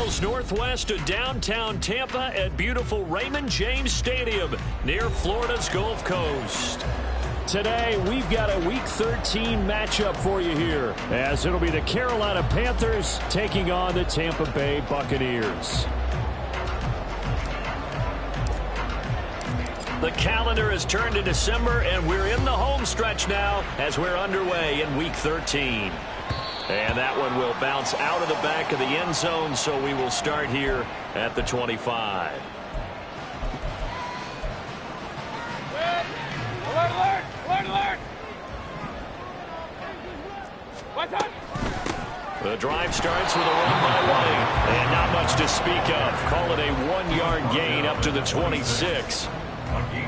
miles northwest of downtown Tampa at beautiful Raymond James Stadium near Florida's Gulf Coast. Today, we've got a Week 13 matchup for you here, as it'll be the Carolina Panthers taking on the Tampa Bay Buccaneers. The calendar has turned to December, and we're in the home stretch now as we're underway in Week 13. And that one will bounce out of the back of the end zone, so we will start here at the 25. The drive starts with a run by White, and not much to speak of. Call it a 1-yard gain up to the 26.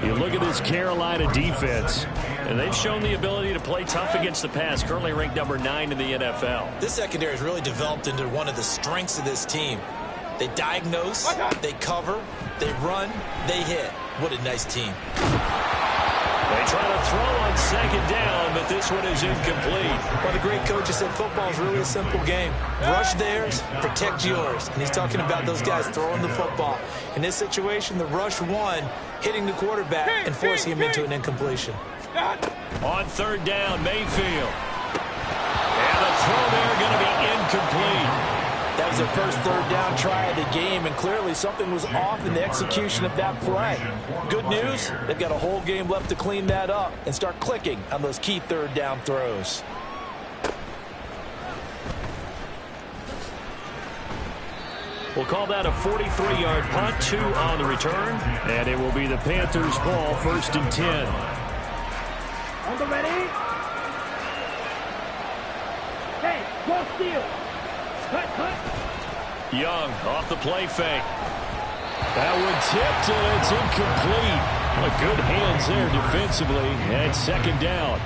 You look at this Carolina defense, and they've shown the ability to play tough against the pass, currently ranked number 9 in the NFL. This secondary has really developed into one of the strengths of this team. They diagnose, they cover, they run, they hit. What a nice team. They try to throw on second down, but this one is incomplete. Well, the great coach has said football is really a simple game. Rush theirs, protect yours. And he's talking about those guys throwing the football. In this situation, the rush won, hitting the quarterback and forcing him into an incompletion. On third down, Mayfield. And the throw there going to be incomplete. That was their first third down try of the game, and clearly something was off in the execution of that play. Good news, they've got a whole game left to clean that up and start clicking on those key third down throws. We'll call that a 43-yard punt, 2 on the return, and it will be the Panthers' ball, 1st and 10. On the ready? Hey, go steal. Cut. Young off the play fake. That one tipped, and it's incomplete. Well, good hands there defensively, and second down.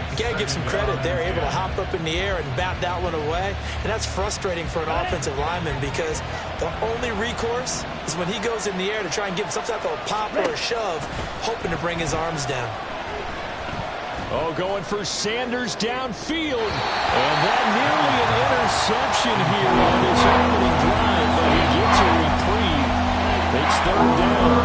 You got to give some credit. They're able to hop up in the air and bat that one away, and that's frustrating for an offensive lineman because the only recourse is when he goes in the air to try and give some type of a pop or a shove, hoping to bring his arms down. Oh, going for Sanders downfield. And that nearly an interception here on this opening drive, but he gets a reprieve. It's third down.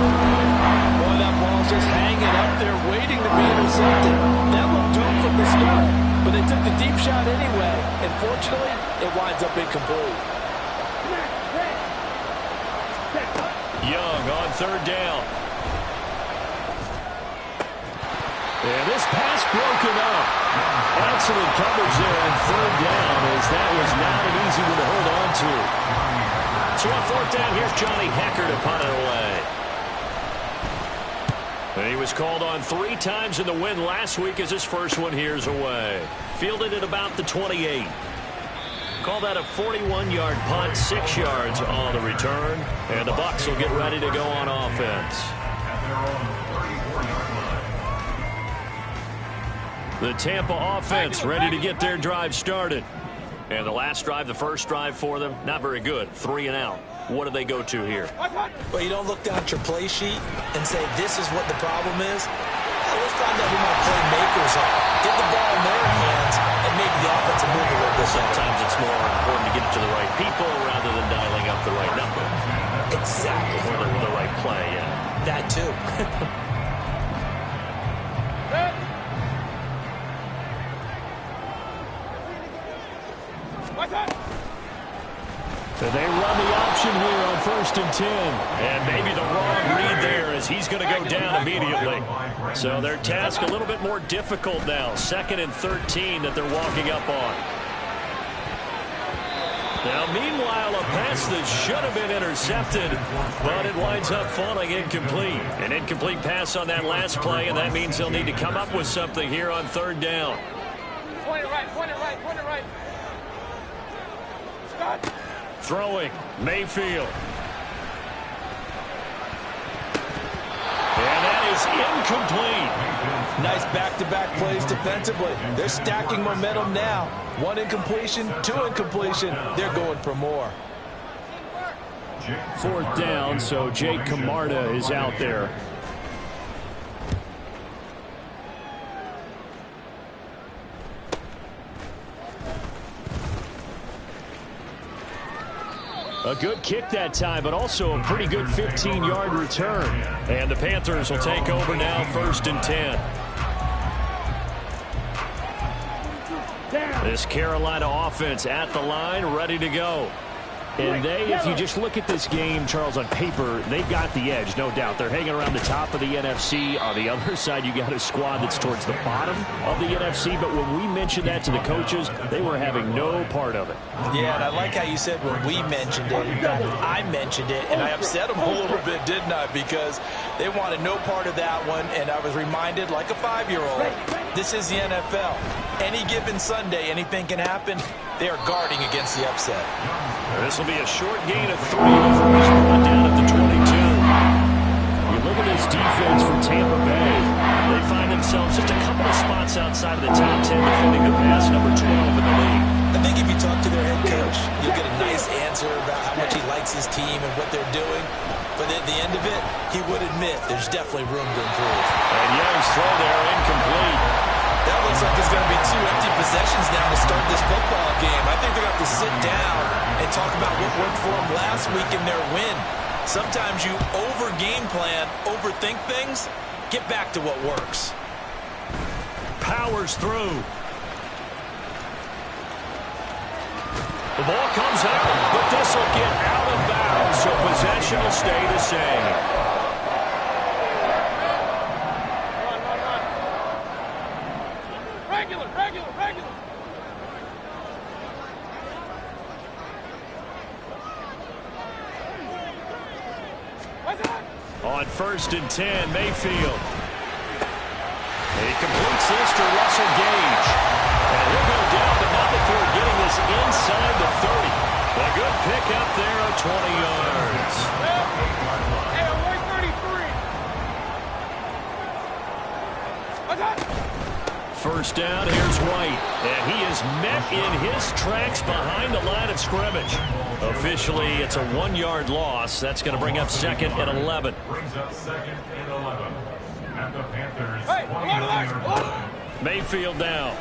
Boy, that ball's just hanging up there waiting to be intercepted. That looked doomed from the start, but they took the deep shot anyway, and fortunately, it winds up incomplete. Young on third down. And this pass broken up. Excellent coverage there on third down, as that was not an easy one to hold on to. So on fourth down, here's Johnny Hekker to punt it away. And he was called on 3 times in the win last week as his first one here's away. Fielded at about the 28. Call that a 41-yard punt, 6 yards on the return. And the Bucs will get ready to go on offense. The Tampa offense ready to get their drive started. And the last drive, the first drive for them, not very good. 3 and out. What do they go to here? Well, you don't look down at your play sheet and say, this is what the problem is. Let's find out who my playmakers are. Get the ball in their hands and make the offensive move a little bit. Sometimes it's more important to get it to the right people rather than dialing up the right number. Exactly. Or the right play, yeah. That too. So they run the option here on 1st and 10. And maybe the wrong read there as he's going to go down immediately. So their task a little bit more difficult now. 2nd and 13 that they're walking up on. Now, meanwhile, a pass that should have been intercepted, but it winds up falling incomplete. An incomplete pass on that last play, and that means they'll need to come up with something here on third down. Point it right. Stop. Throwing, Mayfield. And that is incomplete. Nice back-to-back plays defensively. They're stacking momentum now. 1 incompletion, 2 incompletion. They're going for more. 4th down, so Jake Camarda is out there. A good kick that time, but also a pretty good 15-yard return. And the Panthers will take over now, 1st and 10. This Carolina offense at the line, ready to go. And they, if you just look at this game, Charles, on paper, they've got the edge, no doubt. They're hanging around the top of the NFC. On the other side, you got a squad that's towards the bottom of the NFC. But when we mentioned that to the coaches, they were having no part of it. Yeah, and I like how you said when we mentioned it. In fact, I mentioned it, and I upset them a little bit, didn't I? Because they wanted no part of that one, and I was reminded, like a 5-year-old, this is the NFL. Any given Sunday, anything can happen. They are guarding against the upset. This will be a short gain of 3 before he's brought down at the 22. You look at this defense for Tampa Bay. They find themselves just a couple of spots outside of the top 10 defending the pass, number 12 in the league. I think if you talk to their head coach, you'll get a nice answer about how much he likes his team and what they're doing. But at the end of it, he would admit there's definitely room to improve. And Young's throw there incomplete. That looks like it's going to be 2 empty possessions now to start this football game. I think they're going to have to sit down and talk about what worked for them last week in their win. Sometimes you over-game plan, overthink things. Get back to what works. Powers through. The ball comes out, but this will get out of bounds, so possession will stay the same. Regular. On 1st and 10, Mayfield. He completes this to Russell Gage. And he'll go down, but not before getting this inside the 30. A good pickup there of 20 yards. Hey, I'm 133. 1st down, here's White. And he is met in his tracks behind the line of scrimmage. Officially, it's a 1-yard loss. That's going to bring up 2nd and 11. Brings up 2nd and 11. At the Panthers. Mayfield down.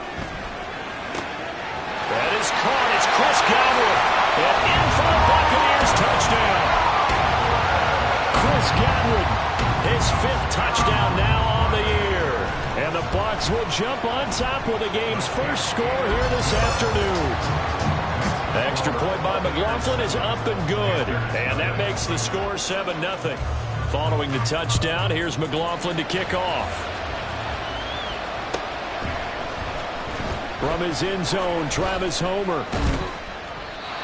That is caught. It's Chris Godwin. And in for the Buccaneers touchdown. Chris Godwin, his 5th touchdown now on the year. And the Bucs will jump on top with the game's first score here this afternoon. Extra point by McLaughlin is up and good. And that makes the score 7-0. Following the touchdown, here's McLaughlin to kick off. From his end zone, Travis Homer.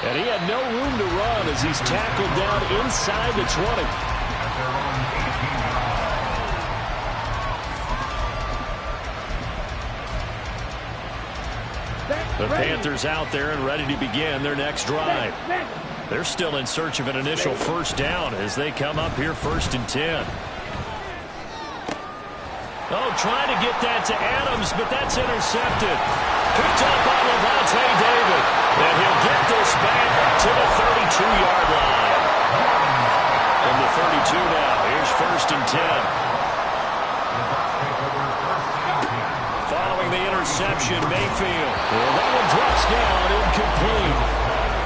And he had no room to run as he's tackled down inside the 20. The Panthers out there and ready to begin their next drive. They're still in search of an initial 1st down as they come up here 1st and 10. Oh, trying to get that to Adams, but that's intercepted. Picked up by Lavonte David. And he'll get this back to the 32-yard line. From the 32 now, here's 1st and 10. Following the interception, Mayfield. Well, that one drops down, incomplete.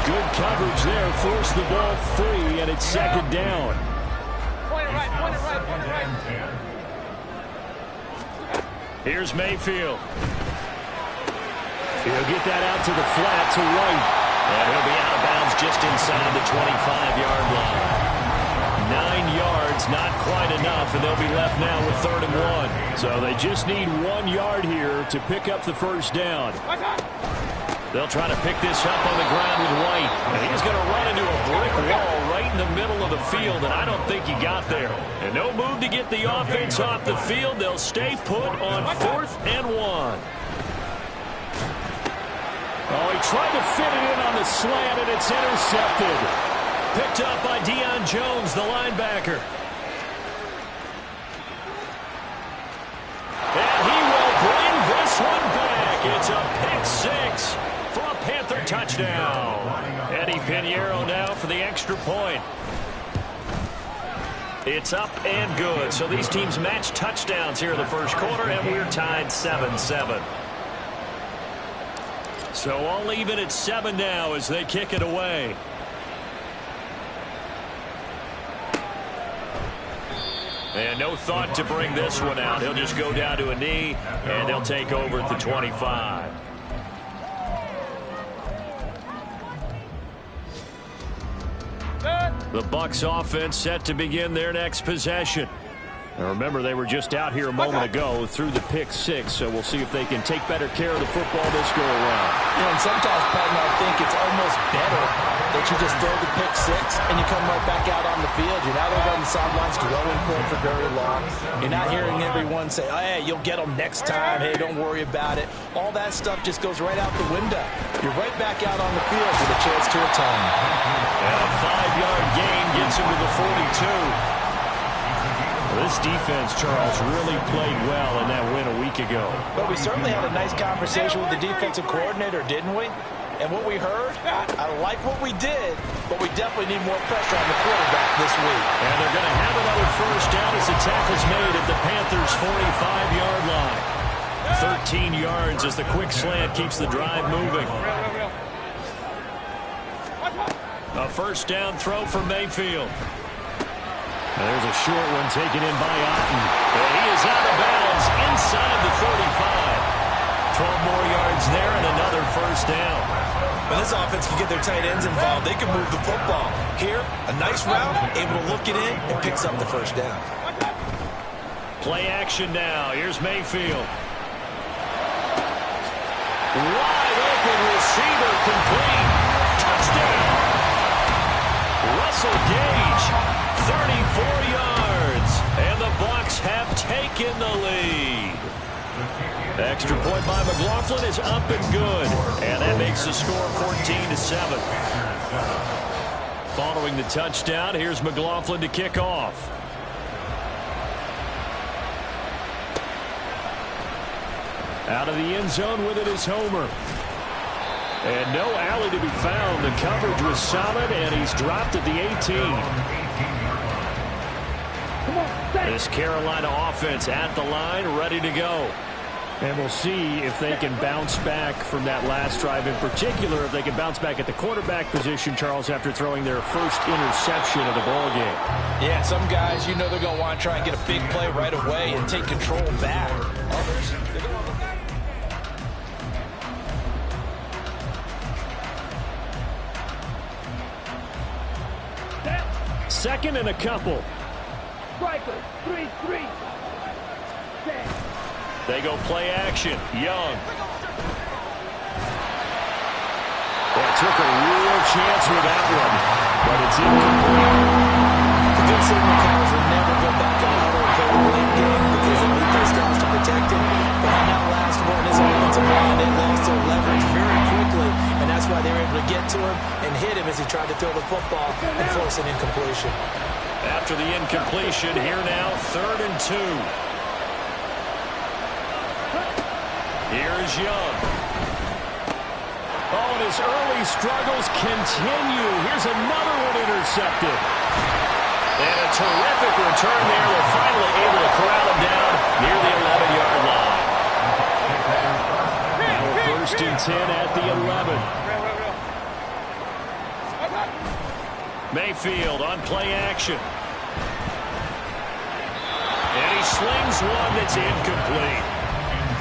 Good coverage there, forced the ball free, and it's 2nd down. Point it right. Here's Mayfield. He'll get that out to the flat to White. And he'll be out of bounds just inside the 25-yard line. 9 yards, not quite enough, and they'll be left now with 3rd and 1. So they just need 1 yard here to pick up the 1st down. They'll try to pick this up on the ground with White. And he's going to run into a brick wall right in the middle of the field, and I don't think he got there. And no move to get the offense off the field. They'll stay put on 4th and 1. Oh, he tried to fit it in on the slant, and it's intercepted. Picked up by Deion Jones, the linebacker. And he will bring this one back. It's a pick 6 for a Panther touchdown. Eddie Pinheiro now for the extra point. It's up and good. So these teams match touchdowns here in the 1st quarter, and we're tied 7-7. So all even at 7 now as they kick it away. And no thought to bring this one out. He'll just go down to a knee, and they'll take over at the 25. The Bucs offense set to begin their next possession. Now remember, they were just out here a moment ago through the pick six, so we'll see if they can take better care of the football this go around. And sometimes, Patton, I think it's almost better that you just throw the pick six and you come right back out on the field. You're not over on the sidelines dwelling for it for very long. You're not hearing everyone say, oh, hey, you'll get them next time. Hey, don't worry about it. All that stuff just goes right out the window. You're right back out on the field with a chance to atone. And a 5-yard gain gets him to the 42. This defense, Charles, really played well in that win a week ago. But we certainly had a nice conversation with the defensive coordinator, didn't we? And what we heard, I like what we did, but we definitely need more pressure on the quarterback this week. And they're going to have another first down as the tackle's made at the Panthers' 45-yard line. 13 yards as the quick slant keeps the drive moving. A first down throw for Mayfield. There's a short one taken in by Otten. And he is out of bounds inside the 35. 12 more yards there and another first down. When this offense can get their tight ends involved, they can move the football. Here, a nice route, able to look it in, and picks up the first down. Play action now. Here's Mayfield. Wide open receiver complete. Touchdown. Russell Gage, 34 yards. And the Bucs have taken the lead. Extra point by McLaughlin is up and good. And that makes the score 14-7. Following the touchdown, here's McLaughlin to kick off. Out of the end zone with it is Homer. And no alley to be found. The coverage was solid, and he's dropped at the 18. This Carolina offense at the line, ready to go. And we'll see if they can bounce back from that last drive. In particular, if they can bounce back at the quarterback position, Charles, after throwing their first interception of the ball game. Yeah, some guys, you know they're going to want to try and get a big play right away and take control back. Others, they're going to want to... Second and a couple. Striker, 3-3. They go play action. Young. They took a real chance with that one, but it's incomplete. The good signal calls will never go back and out or play the blame game because they need those guys to protect him. But on that last one, his offensive line, they lost their leverage very quickly, and that's why they were able to get to him and hit him as he tried to throw the football and force an incompletion. After the incompletion, here now, 3rd and 2. Here's Young. Oh, and his early struggles continue. Here's another one intercepted. And a terrific return there. They're finally able to corral him down near the 11-yard line. Now a 1st and 10 at the 11. Mayfield on play action. And he slings one that's incomplete.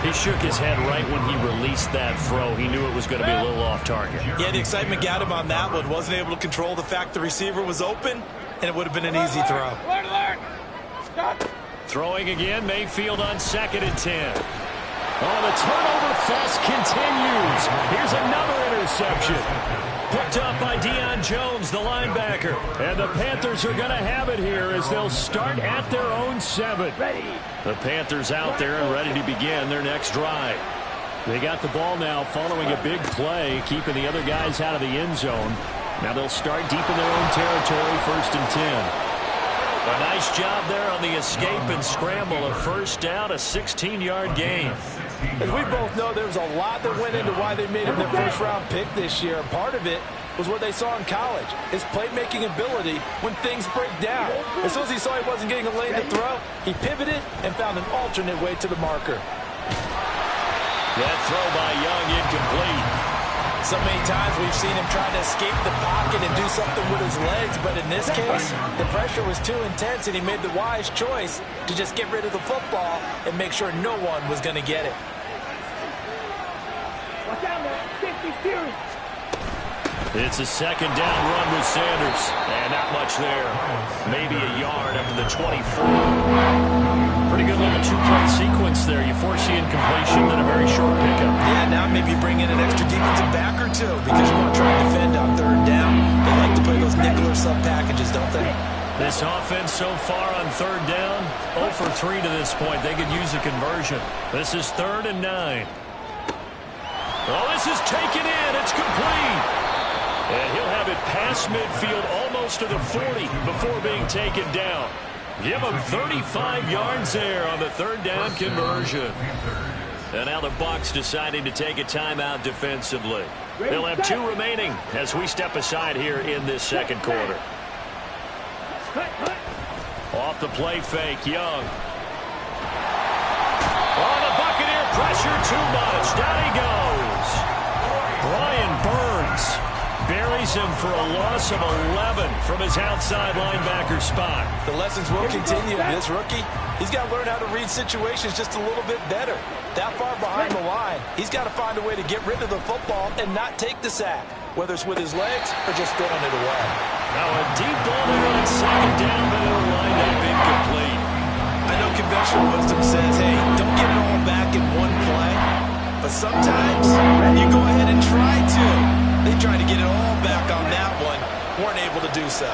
He shook his head right when he released that throw. He knew it was going to be a little off target. Yeah, the excitement got him on that one. Wasn't able to control the fact the receiver was open, and it would have been an easy throw. Throwing again, Mayfield on 2nd and 10. Oh, the turnover fest continues. Here's another interception. Picked up by Deion Jones, the linebacker. And the Panthers are going to have it here as they'll start at their own 7. The Panthers out there and ready to begin their next drive. They got the ball now following a big play, keeping the other guys out of the end zone. Now they'll start deep in their own territory, 1st and 10. A nice job there on the escape and scramble. A first down, a 16-yard gain. As we both know, there was a lot that went into why they made him their first-round pick this year. And part of it was what they saw in college, his playmaking ability when things break down. As soon as he saw he wasn't getting a lane to throw, he pivoted and found an alternate way to the marker. That throw by Young incomplete. So many times we've seen him trying to escape the pocket and do something with his legs, but in this case, the pressure was too intense, and he made the wise choice to just get rid of the football and make sure no one was going to get it. Watch out, man. 50 series. It's a second down run with Sanders. And not much there. Maybe a yard up to the 24. Pretty good little two-play sequence there. You force the incompletion, then a very short pickup. Yeah, now maybe you bring in an extra defensive back or two because you want to try and defend on third down. They like to play those nickel or sub packages, don't they? This offense so far on third down, 0 for 3 to this point. They could use a conversion. This is 3rd and 9. Oh, this is taken in. It's complete. And he'll have it past midfield almost to the 40 before being taken down. Give him 35 yards there on the third down conversion. And now the Bucs deciding to take a timeout defensively. They'll have 2 remaining as we step aside here in this second quarter. Off the play fake, Young. Oh, the Buccaneer pressure too much. Down he goes. Brian Burns buries him for a loss of 11 from his outside linebacker spot. The lessons will continue. This rookie, he's got to learn how to read situations just a little bit better. That far behind the line, he's got to find a way to get rid of the football and not take the sack, whether it's with his legs or just throwing it away. Now a deep ball there on second down, but it'll wind up incomplete. I know conventional wisdom says, hey, don't get it all back in one play. But sometimes you go ahead and try to. They tried to get it all back on that one. Weren't able to do so.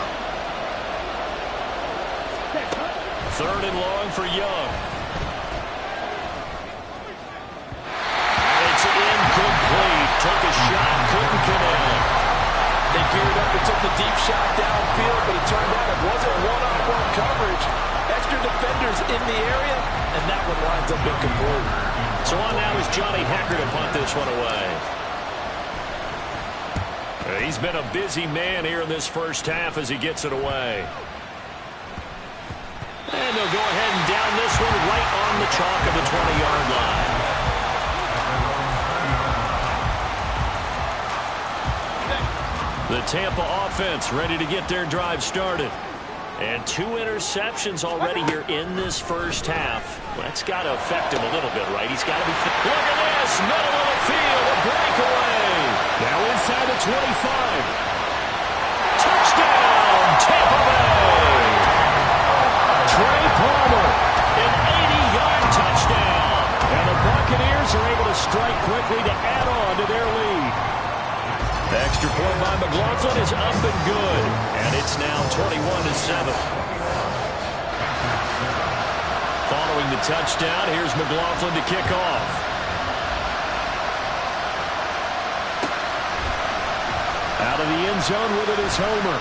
3rd and long for Young. It's incomplete. Took a shot, couldn't connect. They geared up and took the deep shot downfield, but it turned out it wasn't one-on-one coverage. Extra defenders in the area, and that one winds up incomplete. So on now is Johnny Hekker to punt this one away. He's been a busy man here in this first half as he gets it away. And they'll go ahead and down this one right on the chalk of the 20-yard line. The Tampa offense ready to get their drive started. And 2 interceptions already here in this first half. That's got to affect him a little bit, right? He's got to be... Look at this! Middle of the field, a breakaway! Now inside the 25. Touchdown, Tampa Bay! Trey Palmer, an 80-yard touchdown. And the Buccaneers are able to strike quickly to add on to their lead. The extra point by McLaughlin is up and good. And it's now 21-7. Following the touchdown, here's McLaughlin to kick off. Out of the end zone with it is Homer.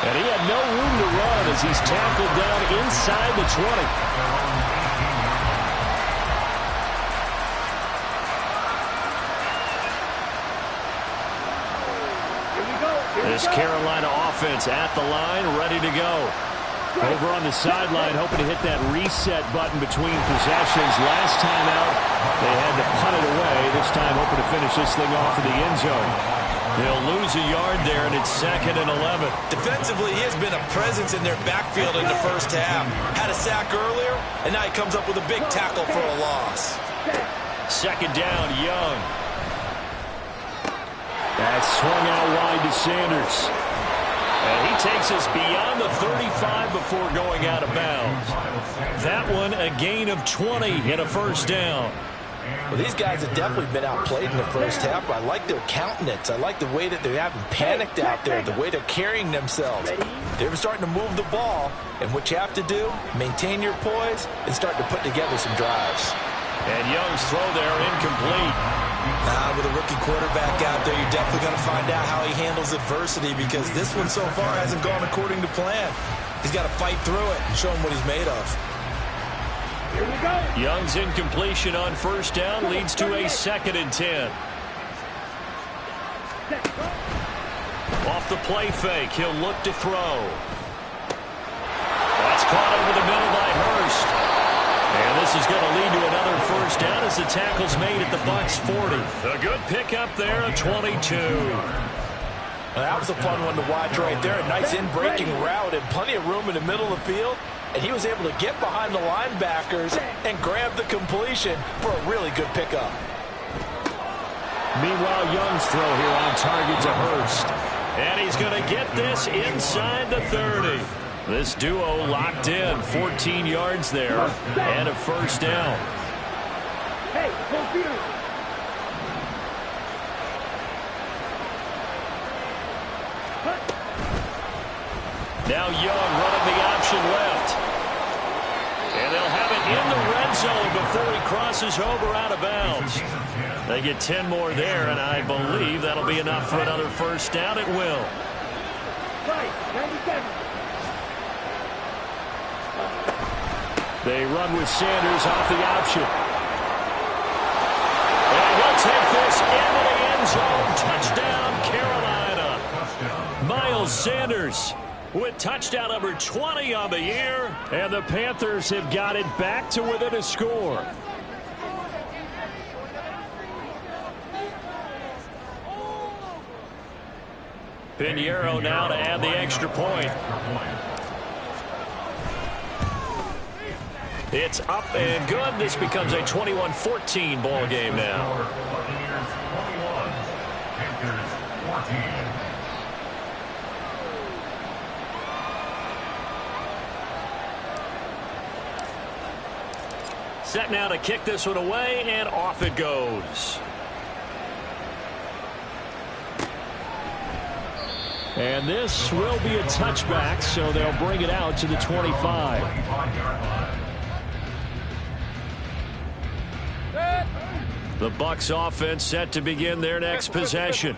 And he had no room to run as he's tackled down inside the 20. This Carolina offense at the line, ready to go. Over on the sideline, hoping to hit that reset button between possessions. Last time out, they had to punt it away. This time, hoping to finish this thing off in the end zone. They'll lose a yard there, and it's 2nd and 11. Defensively, he has been a presence in their backfield in the first half. Had a sack earlier, and now he comes up with a big tackle for a loss. 2nd down, Young. That swung out wide to Sanders. And he takes us beyond the 35 before going out of bounds. That one a gain of 20 and a first down. Well, these guys have definitely been outplayed in the first half. I like their countenance. I like the way that they haven't panicked out there, the way they're carrying themselves. They're starting to move the ball, and what you have to do, maintain your poise and start to put together some drives. And Young's throw there incomplete. With a rookie quarterback out there, you're definitely going to find out how he handles adversity because this one so far hasn't gone according to plan. He's got to fight through it and show him what he's made of. Here we go. Young's incompletion on first down leads to a 2nd and 10. Off the play fake, he'll look to throw. That's caught over the middle by Hurst. And this is going to lead to another first down as the tackle's made at the Bucs 40. A good pickup there at 22. Well, that was a fun one to watch right there. A nice in-breaking route and plenty of room in the middle of the field. And he was able to get behind the linebackers and grab the completion for a really good pickup. Meanwhile, Young's throw here on target to Hurst. And he's going to get this inside the 30. This duo locked in, 14 yards there, and a first down. Hey, go Peter. Now Young running the option left. And they'll have it in the red zone before he crosses over out of bounds. They get 10 more there, and I believe that'll be enough for another first down. It will. Right, 97. They run with Sanders off the option. And he'll take this into the end zone. Touchdown, Carolina. Miles Sanders with touchdown number 20 on the year. And the Panthers have got it back to within a score. Pinheiro now to add the extra point. It's up and good. This becomes a 21-14 ball game now. Buccaneers 21, Panthers 14. Set now to kick this one away, and off it goes. And this will be a touchback, so they'll bring it out to the 25. The Bucs offense set to begin their next possession.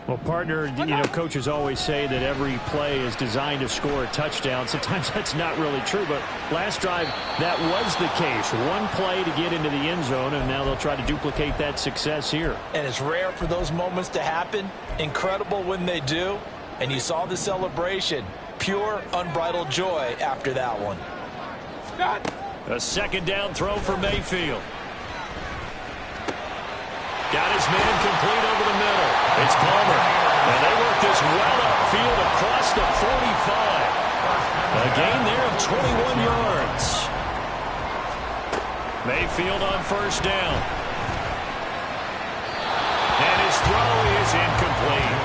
Well, partner, coaches always say that every play is designed to score a touchdown. Sometimes that's not really true, but last drive, that was the case. One play to get into the end zone, and now they'll try to duplicate that success here. And it's rare for those moments to happen. Incredible when they do. And you saw the celebration. Pure, unbridled joy after that one. A second down throw for Mayfield. Got his man complete over the middle. It's Palmer. And they work this well upfield across the 45. A gain there of 21 yards. Mayfield on first down. And his throw is incomplete.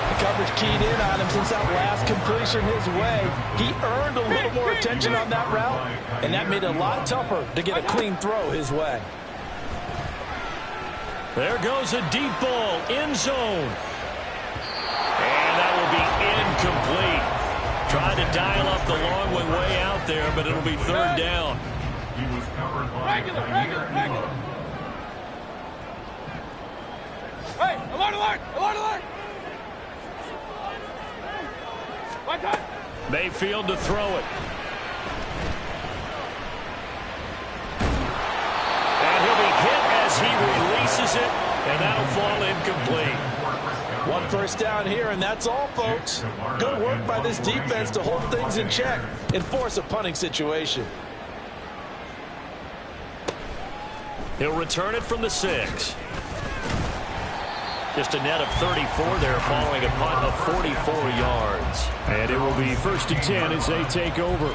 The coverage keyed in on him since that last completion his way. He earned a little more attention on that route, and that made it a lot tougher to get a clean throw his way. There goes a deep ball, end zone. And that will be incomplete. Trying to dial up the long one way out there, but it'll be third down. He was covered by regular. Hey, alert, alert, alert, alert. Mayfield to throw it. And he'll be hit as he releases it, and that'll fall incomplete. One first down here, and that's all, folks. Good work by this defense to hold things in check and force a punting situation. He'll return it from the 6. Just a net of 34 there following a punt of 44 yards. And it will be 1st and 10 as they take over.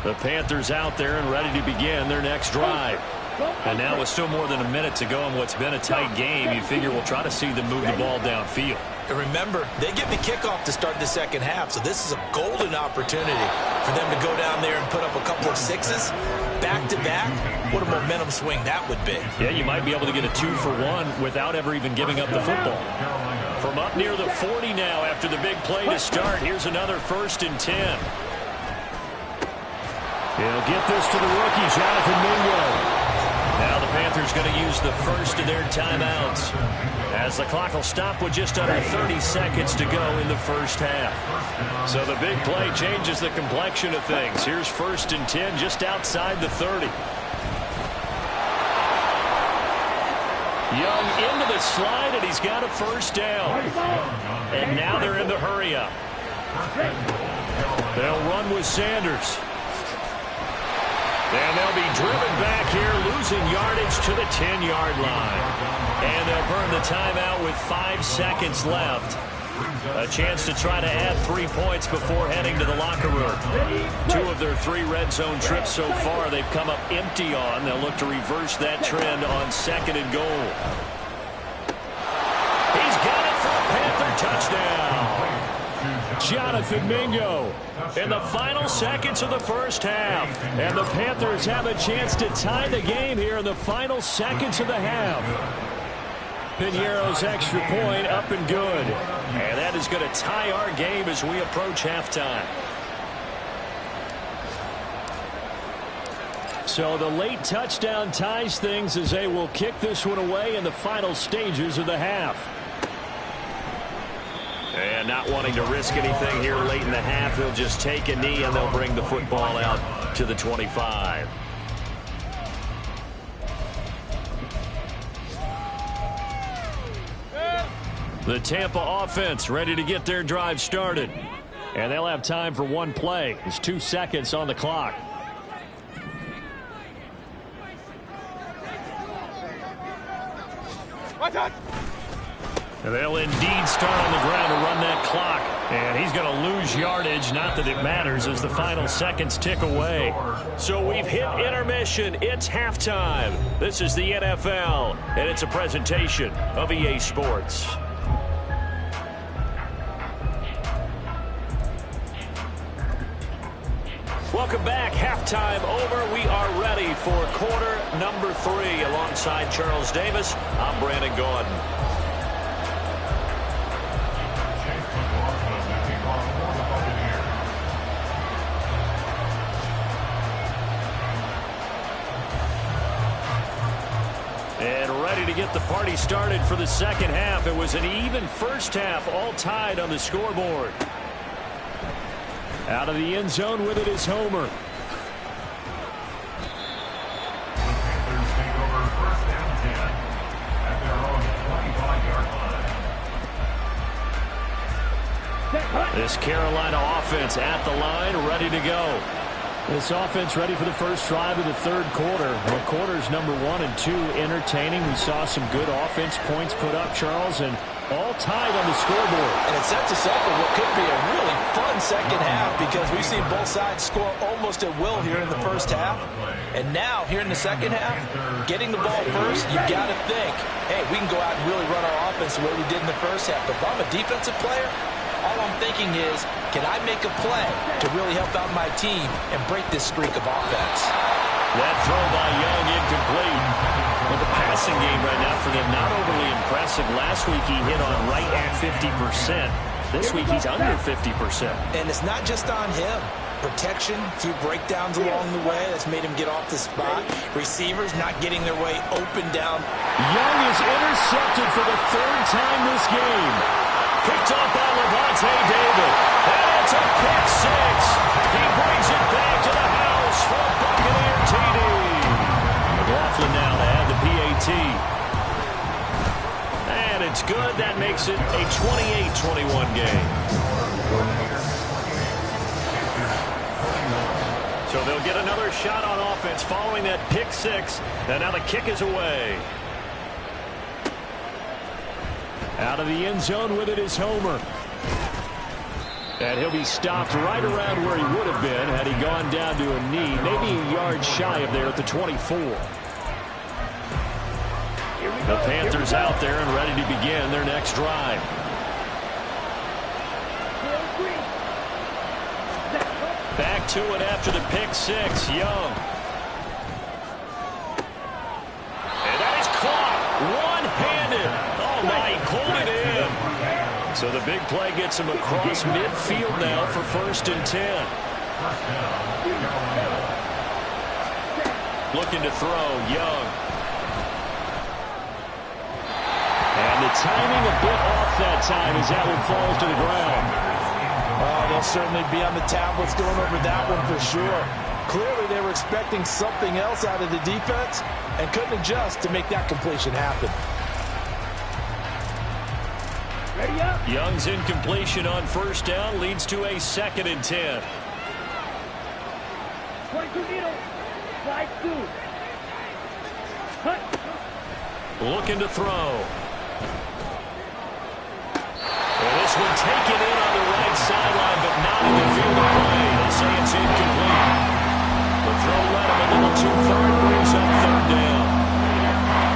The Panthers out there and ready to begin their next drive. And now with still more than a minute to go in what's been a tight game, you figure we'll try to see them move the ball downfield. And remember, they get the kickoff to start the second half, so this is a golden opportunity for them to go down there and put up a couple of sixes back-to-back. What a momentum swing that would be. Yeah, you might be able to get a 2-for-1 without ever even giving up the football. From up near the 40 now after the big play to start, here's another 1st and 10. He'll get this to the rookie, Jonathan Mingo. Now the Panthers going to use the first of their timeouts as the clock will stop with just under 30 seconds to go in the first half. So the big play changes the complexion of things. Here's 1st and 10 just outside the 30. Young into the slide, and he's got a first down. And now they're in the hurry-up. They'll run with Sanders. And they'll be driven back here, losing yardage to the 10-yard line. And they'll burn the timeout with 5 seconds left. A chance to try to add 3 points before heading to the locker room. 2 of their 3 red zone trips so far they've come up empty on. They'll look to reverse that trend on 2nd and goal. He's got it for a Panther touchdown. Jonathan Mingo in the final seconds of the first half. And the Panthers have a chance to tie the game here in the final seconds of the half. Pinheiro's extra point up and good. And that is going to tie our game as we approach halftime. So the late touchdown ties things as they will kick this one away in the final stages of the half. And not wanting to risk anything here late in the half, they'll just take a knee and they'll bring the football out to the 25. The Tampa offense ready to get their drive started. And they'll have time for one play. There's 2 seconds on the clock. And they'll indeed start on the ground to run that clock. And he's going to lose yardage. Not that it matters as the final seconds tick away. So we've hit intermission. It's halftime. This is the NFL, and it's a presentation of EA Sports. Welcome back. Halftime over. We are ready for quarter number 3. Alongside Charles Davis, I'm Brandon Gordon. And ready to get the party started for the second half. It was an even first half, all tied on the scoreboard. Out of the end zone with it is Homer. This Carolina offense at the line, ready to go. This offense ready for the first drive of the third quarter. Well, quarters number 1 and 2 entertaining. We saw some good offense points put up, Charles, and all tied on the scoreboard. And it sets us up for what could be a really fun second half because we've seen both sides score almost at will here in the first half. And now, here in the second half, getting the ball first, you've got to think, hey, we can go out and really run our offense the way we did in the first half. But if I'm a defensive player, all I'm thinking is, can I make a play to really help out my team and break this streak of offense? That throw by Young incomplete. Well, the passing game right now for them not overly impressive. Last week he hit on right at 50%. This week he's under 50%. And it's not just on him. Protection, a few breakdowns along the way. That's made him get off the spot. Receivers not getting their way open down. Young is intercepted for the 3rd time this game. Picked up by Levante David. And it's a pick 6. He brings it back to the house for a Buccaneer TD. McLaughlin now to add the PAT. And it's good. That makes it a 28-21 game. So they'll get another shot on offense following that pick 6. And now the kick is away. Out of the end zone with it is Homer. And he'll be stopped right around where he would have been had he gone down to a knee, maybe a yard shy of there at the 24. The Panthers out there and ready to begin their next drive. Back to it after the pick 6, Young. And that is caught one-handed. Oh, my, he pulled it in. So the big play gets him across midfield now for 1st and 10. Looking to throw, Young. And the timing a bit off that time as that one falls to the ground. Oh, they'll certainly be on the tablets going over that one for sure. Clearly they were expecting something else out of the defense and couldn't adjust to make that completion happen. Ready up. Young's incompletion on first down leads to a 2nd and 10. 22 needle. Slide 2. Cut. Looking to throw. And this one taken in on the right sideline, but not in the field of play. They say it's incomplete. The throw led him a little too far and brings up 3rd down.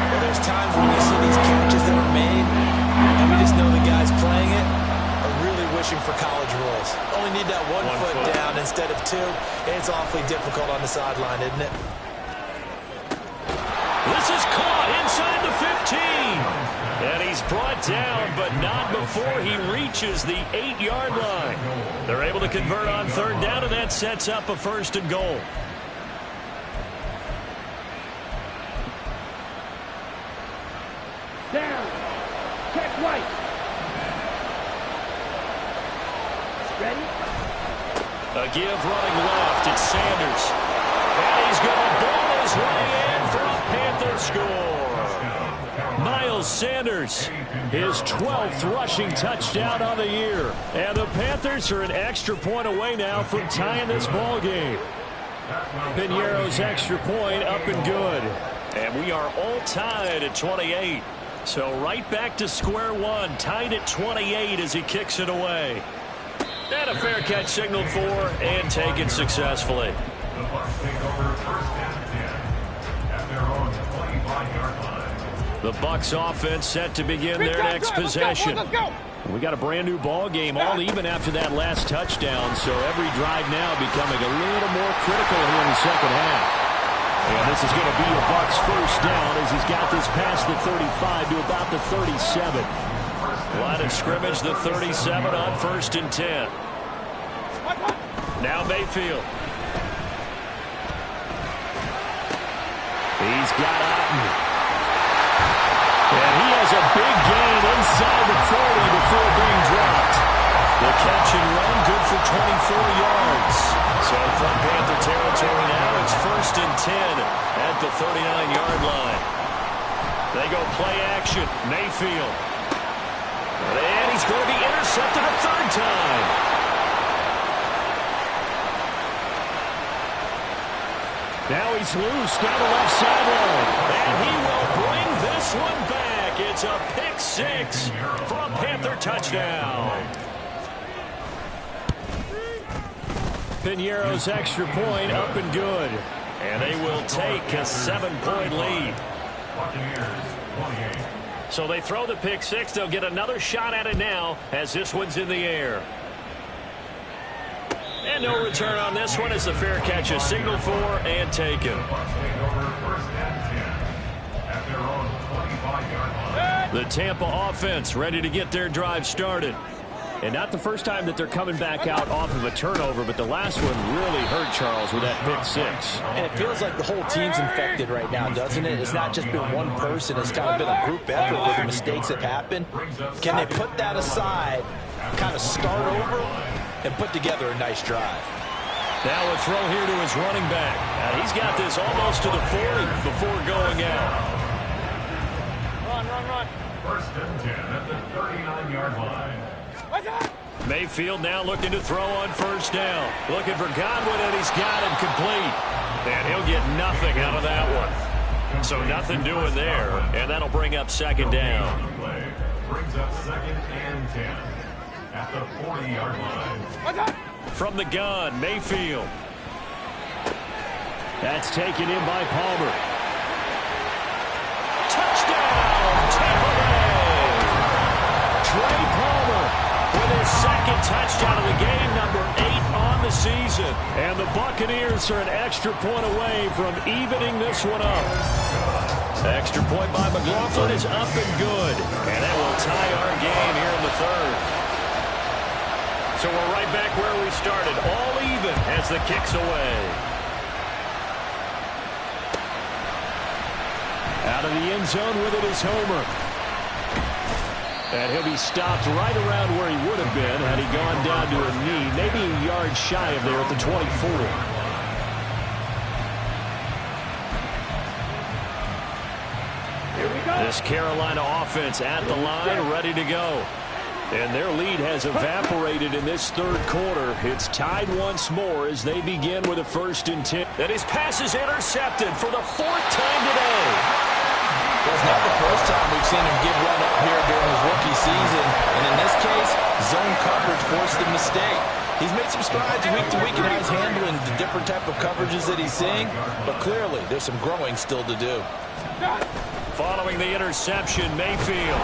Well, there's times when you see these catches that are made, and we just know the guys playing it are really wishing for college rules. Only need that one foot down instead of 2. It's awfully difficult on the sideline, isn't it? This is caught inside the 15. And he's brought down, but not before he reaches the 8-yard line. They're able to convert on 3rd down, and that sets up a 1st and goal. Down. Check right. Ready? A give running left. It's Sanders. And he's going to ball his way in for a Panther score. Miles Sanders, his 12th rushing touchdown on the year. And the Panthers are an extra point away now from tying this ball game. Piñeiro's extra point up and good. And we are all tied at 28. So right back to square one, tied at 28 as he kicks it away. And a fair catch signaled for and taken successfully. The Bucs take over 1st and 10 at their own 25-yard line. The Bucs offense set to begin their next possession. Let's go. We got a brand new ball game, all even after that last touchdown, so every drive now becoming a little more critical here in the 2nd half. And this is going to be a Bucs 1st down as he's got this past the 35 to about the 37. Line of scrimmage, the 37 on 1st and 10. Now Mayfield. He's got Otten. And he has a big gain inside the 40 before being dropped. The catch and run good for 24 yards. So from Panther territory now, it's 1st and 10 at the 39-yard line. They go play action. Mayfield. And he's going to be intercepted a 3rd time. Now he's loose down the left sideline. And he will bring this one back. It's a pick 6 for a Panther touchdown. Piñeiro's extra point up and good. And they will take a 7-point lead. So they throw the pick 6. They'll get another shot at it now as this one's in the air. And no return on this one as the fair catch is signaled for and taken. The Tampa offense ready to get their drive started. And not the first time that they're coming back out off of a turnover, but the last one really hurt Charles with that pick 6. And it feels like the whole team's infected right now, doesn't it? It's not just been one person. It's kind of been a group effort where the mistakes have happened. Can they put that aside, kind of start over, and put together a nice drive? Now a throw here to his running back. He's got this almost to the 40 before going out. Run. 1st and 10 at the 39-yard line. Mayfield now looking to throw on 1st down. Looking for Godwin, and he's got him complete. And he'll get nothing out of that one. So nothing doing there, and that'll bring up 2nd down. Brings up 2nd and 10 at the 40-yard line. From the gun, Mayfield. That's taken in by Palmer. Touchdown, Tampa Bay! Trey Palmer with his 2nd touchdown of the game, number 8 on the season. And the Buccaneers are an extra point away from evening this one up. Extra point by McLaughlin is up and good. And that will tie our game here in the 3rd. So we're right back where we started, all even as the kick's away. Out of the end zone with it is Homer. And he'll be stopped right around where he would have been had he gone down to a knee, maybe a yard shy of there at the 24. Here we go. This Carolina offense at the line, ready to go. And their lead has evaporated in this third quarter. It's tied once more as they begin with a 1st and 10. And his pass is intercepted for the 4th time today. Well, it's not the first time we've seen him give one up here during his rookie season. And in this case, zone coverage forced the mistake. He's made some strides week to week in how he's handling the different type of coverages that he's seeing. But clearly, there's some growing still to do. Following the interception, Mayfield.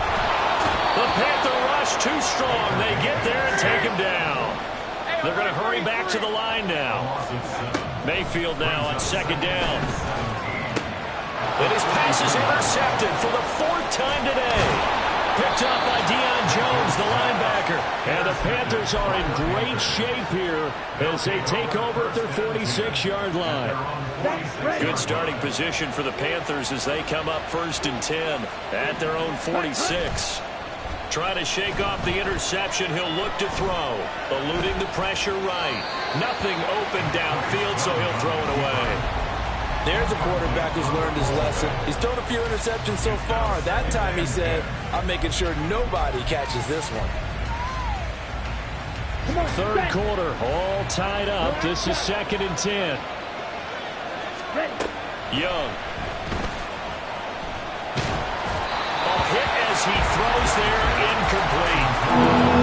The Panther rush too strong. They get there and take him down. They're going to hurry back to the line now. Mayfield now on 2nd down. And his pass is intercepted for the 4th time today. Picked up by Deion Jones, the linebacker. And the Panthers are in great shape here as they take over at their 46-yard line. Good starting position for the Panthers as they come up 1st and 10 at their own 46. Trying to shake off the interception, he'll look to throw. Eluding the pressure right. Nothing open downfield, so he'll throw it away. There's a quarterback who's learned his lesson. He's thrown a few interceptions so far. That time he said, I'm making sure nobody catches this one. 3rd quarter, all tied up. This is 2nd and 10. Young. Hit as he throws there, incomplete.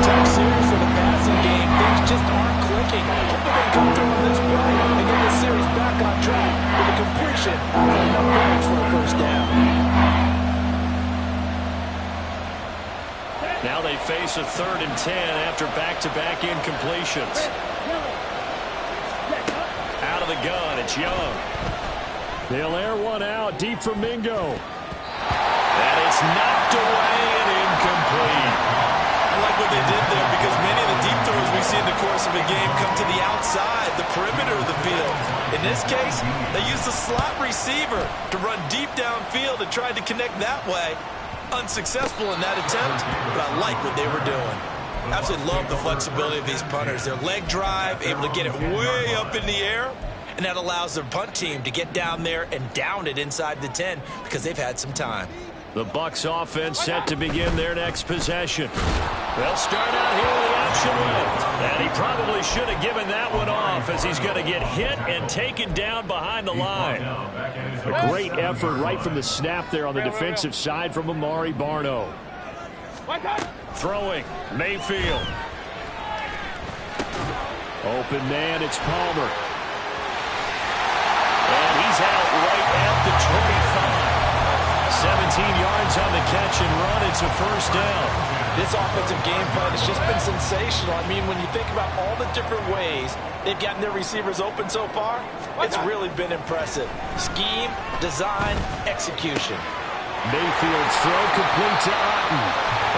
Tough series for the passing game. Things just aren't clicking. Hopefully they come through on this play and get this series back on track with a completion for enough yards for a 1st down. Now they face a 3rd and 10 after back-to-back incompletions. Out of the gun, it's Young. They'll air one out deep from Mingo. And it's knocked away and incomplete. I like what they did there because many of the deep throws we see in the course of a game come to the outside, the perimeter of the field. In this case, they used the slot receiver to run deep downfield and tried to connect that way. Unsuccessful in that attempt, but I like what they were doing. Absolutely love the flexibility of these punters. Their leg drive, able to get it way up in the air, and that allows their punt team to get down there and down it inside the 10 because they've had some time. The Bucs offense set to begin their next possession. They'll start out here with the option left. And he probably should have given that one off as he's going to get hit and taken down behind the line. A great effort right from the snap there on the defensive side from Amari Barno. Throwing, Mayfield. Open man, it's Palmer. And he's out right at the 25. 17 yards on the catch and run. It's a 1st down. This offensive game plan has just been sensational. I mean, when you think about all the different ways they've gotten their receivers open so far, it's really been impressive. Scheme, design, execution. Mayfield's throw complete to Otten.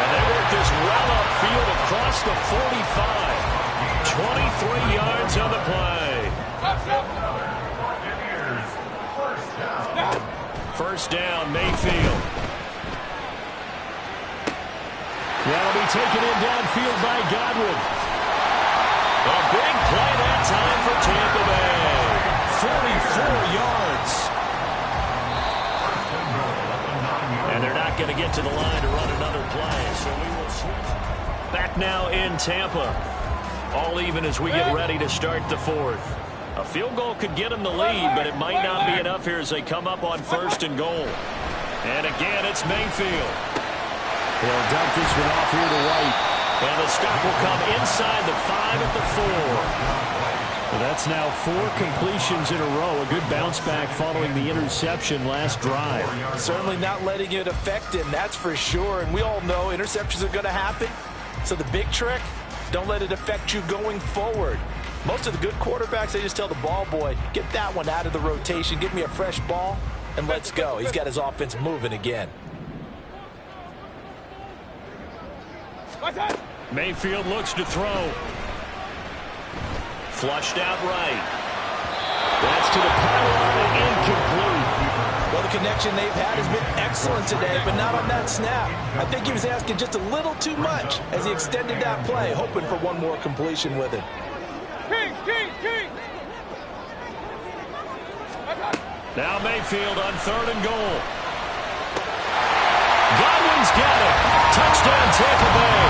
And they work this well upfield across the 45. 23 yards on the play. 1st down, Mayfield. That'll be taken in downfield by Godwin. A big play that time for Tampa Bay. 44 yards. And they're not going to get to the line to run another play, so we will switch. Back now in Tampa. All even as we get ready to start the 4th. A field goal could get them the lead, but it might not be enough here as they come up on 1st and goal. And again, it's Mayfield. They'll dump this one off here to right. And the stop will come inside the 5 at the 4. Well, that's now 4 completions in a row. A good bounce back following the interception last drive. Certainly not letting it affect him, that's for sure. And we all know interceptions are going to happen. So the big trick, don't let it affect you going forward. Most of the good quarterbacks, they just tell the ball boy, get that one out of the rotation, give me a fresh ball, and let's go. He's got his offense moving again. Mayfield looks to throw. Flushed out right. That's to the pylon and incomplete. Well, the connection they've had has been excellent today, but not on that snap. I think he was asking just a little too much as he extended that play, hoping for one more completion with it. Now Mayfield on 3rd and goal. Godwin's got it. Touchdown Tampa Bay.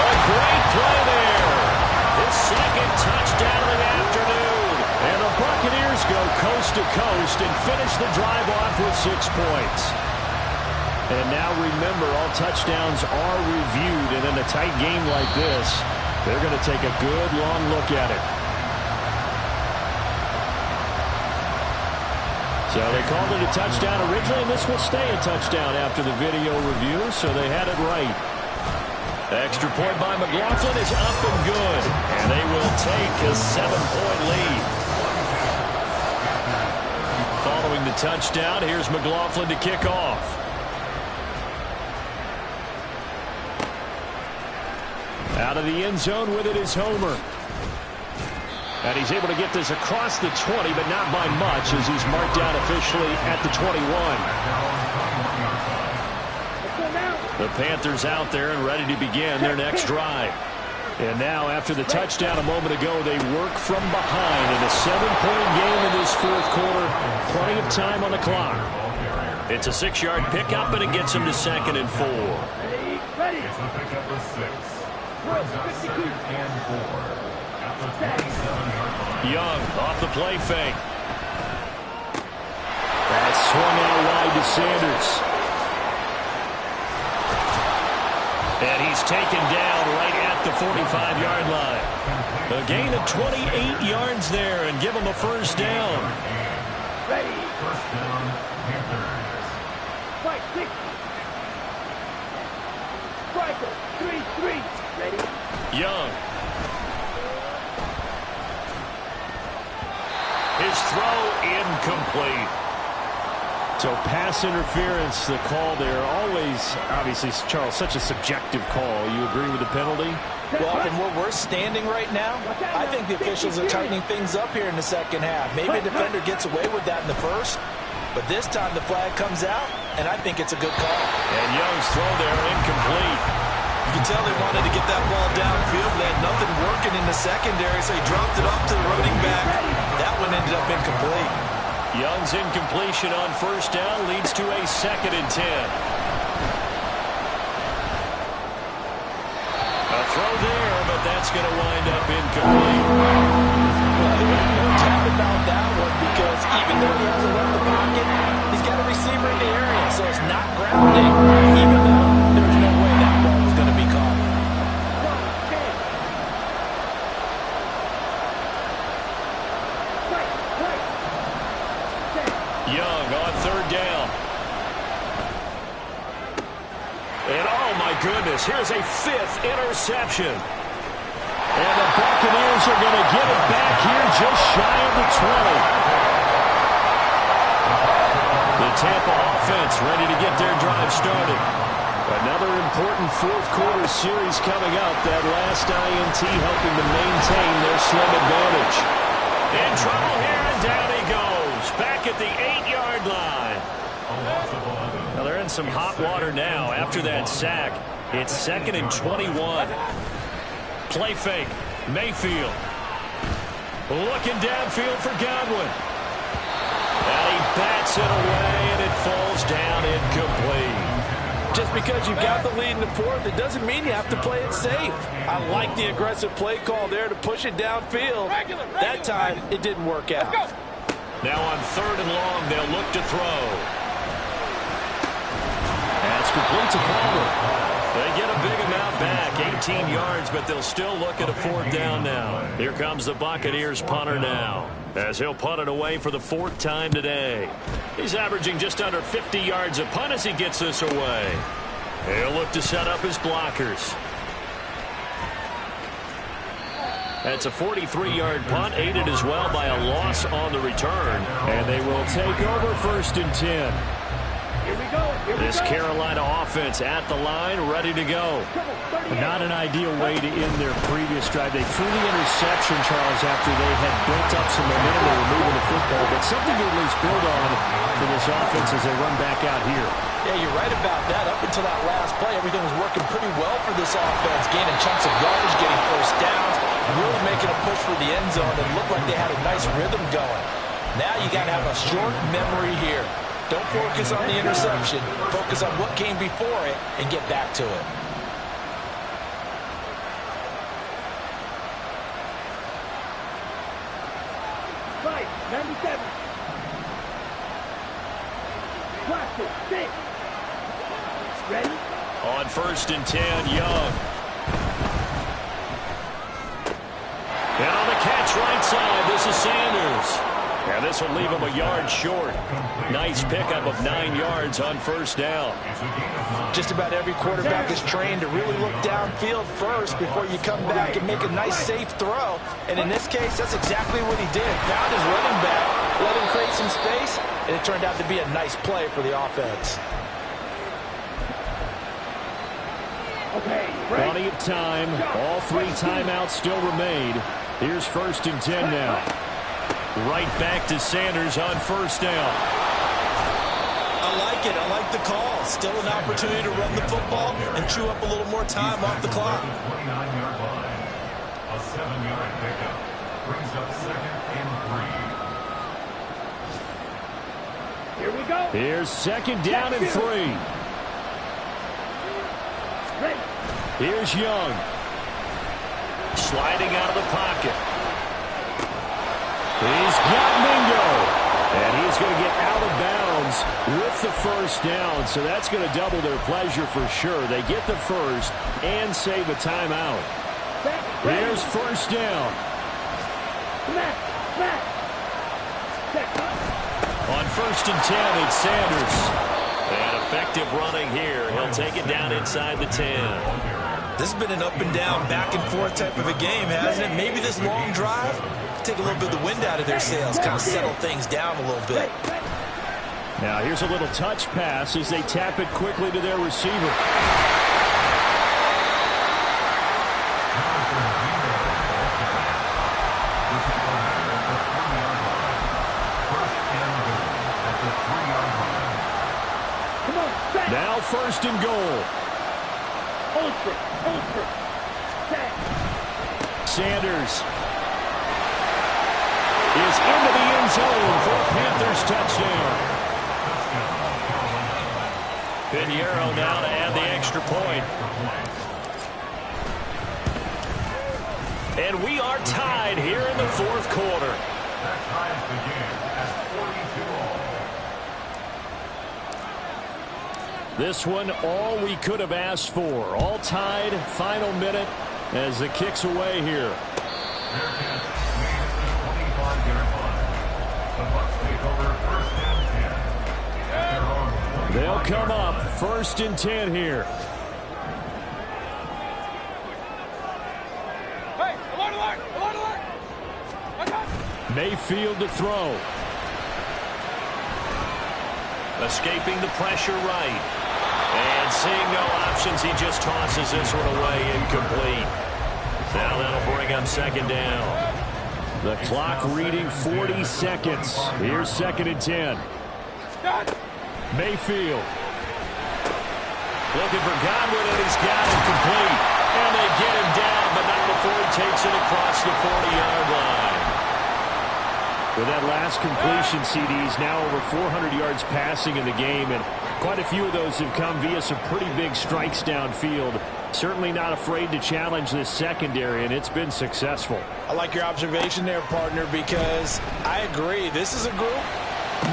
A great play there. His second touchdown of the afternoon. And the Buccaneers go coast to coast and finish the drive off with 6 points. And now remember, all touchdowns are reviewed, and in a tight game like this, they're going to take a good long look at it. So they called it a touchdown originally, and this will stay a touchdown after the video review, so they had it right. Extra point by McLaughlin is up and good, and they will take a 7-point lead. Following the touchdown, here's McLaughlin to kick off. Out of the end zone with it is Homer. And he's able to get this across the 20, but not by much, as he's marked down officially at the 21. The Panthers out there and ready to begin their next drive. And now, after the touchdown a moment ago, they work from behind in a 7-point game in this fourth quarter. Plenty of time on the clock. It's a 6-yard pickup, and it gets him to 2nd and 4. Ready. It's a pickup of 6. Brings up 2nd and 4. At the 27-yard line. Young off the play fake. That swung out wide to Sanders. And he's taken down right at the 45-yard line. A gain of 28 yards there and give him a first down. Ready. First down, Panthers. Fight 6. Striker. 3-3. Ready. Young. His throw incomplete. So pass interference, the call there. Always, obviously, Charles, such a subjective call. You agree with the penalty? Well, from where we're standing right now, I think the officials are tightening things up here in the second half. Maybe a defender gets away with that in the first, but this time the flag comes out, and I think it's a good call. And Young's throw there incomplete. You can tell they wanted to get that ball downfield. They had nothing working in the secondary, so he dropped it off to the running back. That one ended up incomplete. Young's incompletion on first down leads to a 2nd and 10. A throw there, but that's going to wind up incomplete. Well, there's no doubt about that one, because even though he hasn't left the pocket, he's got a receiver in the area, so it's not grounding, even though there's no way that ball was going to be caught. Young on 3rd down. And oh my goodness, here's a 5th interception. And the Buccaneers are going to get it back here just shy of the 20. The Tampa offense ready to get their drive started. Another important fourth quarter series coming up. That last INT helping to maintain their slim advantage. In trouble here, and down he goes. Back at the 8-yard line. Now they're in some hot water now after that sack. It's 2nd and 21. Play fake. Mayfield. Looking downfield for Godwin. And he bats it away, and it falls down incomplete. Just because you've got the lead in the fourth, it doesn't mean you have to play it safe. I like the aggressive play call there to push it downfield. That time, it didn't work out. Now on 3rd and long, they'll look to throw. That's complete to Palmer. They get a big amount back, 18 yards, but they'll still look at a 4th down now. Here comes the Buccaneers punter now, as he'll punt it away for the 4th time today. He's averaging just under 50 yards a punt as he gets this away. He'll look to set up his blockers. That's a 43-yard punt, aided as well by a loss on the return. And they will take over 1st and 10. Here we go. This Carolina offense at the line, ready to go. Not an ideal way to end their previous drive. They threw the interception, Charles, after they had built up some momentum. They were moving the football, but something to at least build on for this offense as they run back out here. Yeah, you're right about that. Up until that last play, everything was working pretty well for this offense, gaining chunks of yardage, getting first downs, really making a push for the end zone, and looked like they had a nice rhythm going. Now you got to have a short memory here. Don't focus on the interception. Focus on what came before it and get back to it. 5, 97. Watch it, 6. Ready? On 1st and 10, Young. And on the catch right side, this is Sanders. And this will leave him a yard short. Nice pickup of 9 yards on 1st down. Just about every quarterback is trained to really look downfield first before you come back and make a nice safe throw. And in this case, that's exactly what he did. Found his running back, let him create some space, and it turned out to be a nice play for the offense. Okay, Plenty of time. All 3 timeouts still remain. Here's 1st and 10 now. Right back to Sanders on 1st down. I like it. I like the call. Still an opportunity to run the football and chew up a little more time off the clock. 29-yard line. A 7-yard pickup brings up 2nd and 3. Here we go. Here's 2nd down and 3. Ready. Here's Young. Sliding out of the pocket. He's got Mingo. And he's going to get out of bounds with the 1st down. So that's going to double their pleasure for sure. They get the 1st and save a timeout. Here's 1st down. On 1st and 10, it's Sanders. And effective running here. He'll take it down inside the 10. This has been an up and down, back and forth type of a game, hasn't it? Maybe this long drive take a little bit of the wind out of their sails, kind of settle things down a little bit. Now here's a little touch pass as they tap it quickly to their receiver. Now 1st and goal. Sanders is into the end zone for a Panthers touchdown. Pinheiro now to add the extra point. And we are tied here in the 4th quarter. That ties the game at 42 all. This one, all we could have asked for. All tied, final minute as the kick's away here. Bearcats lead at the 25-yard line. The Bucs take over 1st and 10. At their own 25-yard They'll come up line. 1st and 10 here. Hey, alert, alert, alert, alert. Mayfield to throw. Escaping the pressure right. And seeing no options, he just tosses this one away, incomplete. Now that'll bring up 2nd down. The clock reading 40 seconds. Here's 2nd and 10. Mayfield. Looking for Godwin, and he's got it complete. And they get him down, but not before he takes it across the 40-yard line. With that last completion, CDs now over 400 yards passing in the game, and quite a few of those have come via some pretty big strikes downfield. Certainly not afraid to challenge this secondary, and it's been successful. I like your observation there, partner, because I agree. This is a group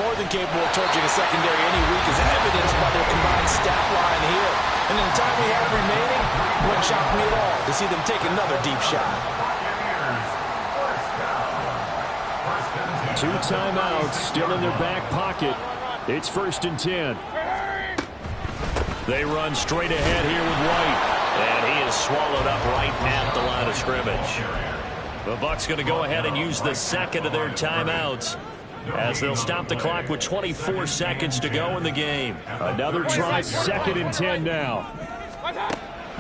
more than capable of torching a secondary any week, as evidenced by their combined stat line here. And in the time we have remaining, it wouldn't shock me at all to see them take another deep shot. 2 timeouts still in their back pocket. It's 1st and 10. They run straight ahead here with White. And he is swallowed up right at the line of scrimmage. The Bucs going to go ahead and use the 2nd of their timeouts as they'll stop the clock with 24 seconds to go in the game. Another try, 2nd and 10 now.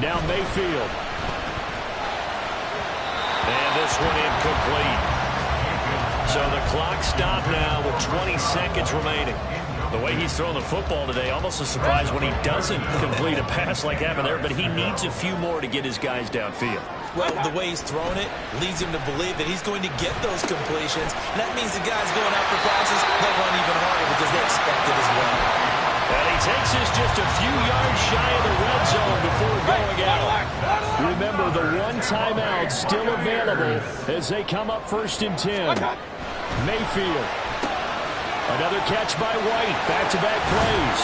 Now Mayfield. And this one incomplete. So the clock stopped now with 20 seconds remaining. The way he's thrown the football today, almost a surprise when he doesn't complete a pass like happened there, but he needs a few more to get his guys downfield. Well, the way he's thrown it leads him to believe that he's going to get those completions. And that means the guys going after passes, they'll run even harder because they expect it as well. And he takes us just a few yards shy of the red zone before going out. Remember, the 1 timeout still available as they come up 1st and 10. Mayfield. Another catch by White. Back-to-back plays.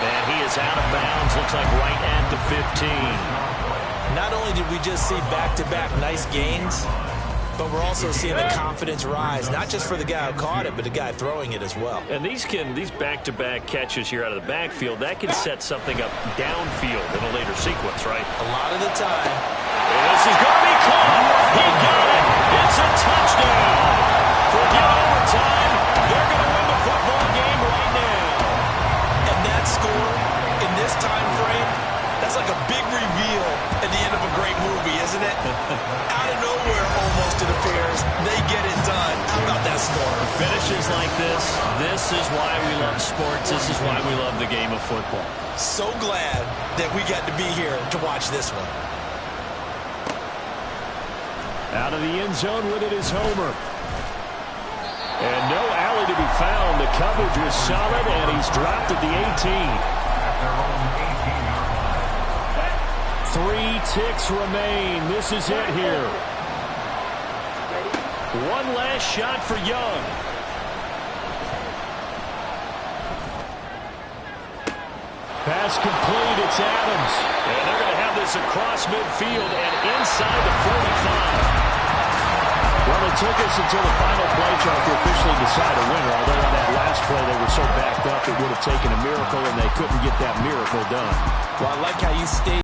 And he is out of bounds. Looks like right at the 15. Not only did we just see back-to-back nice gains, but we're also seeing the confidence rise, not just for the guy who caught it, but the guy throwing it as well. And these back-to-back catches here out of the backfield, that can set something up downfield in a later sequence, right? A lot of the time. This is going to be caught. He got it. It's a touchdown. Forget overtime. They're going to win the football game right now. And that score in this time frame, that's like a big reveal at the end of a great movie, isn't it? Out of nowhere, almost, it appears, they get it done. How about that score? Finishes like this is why we love sports. This is why we love the game of football. So glad that we got to be here to watch this one. Out of the end zone with it is Homer. And no alley to be found. The coverage was solid, and he's dropped at the 18. 3 ticks remain. This is it here. One last shot for Young. Pass complete. It's Adams. And they're going to have this across midfield and inside the 45. Well, it took us until the final play, Chuck, to officially decide a winner. Although on that last play they were so backed up it would have taken a miracle, and they couldn't get that miracle done. Well, I like how you stayed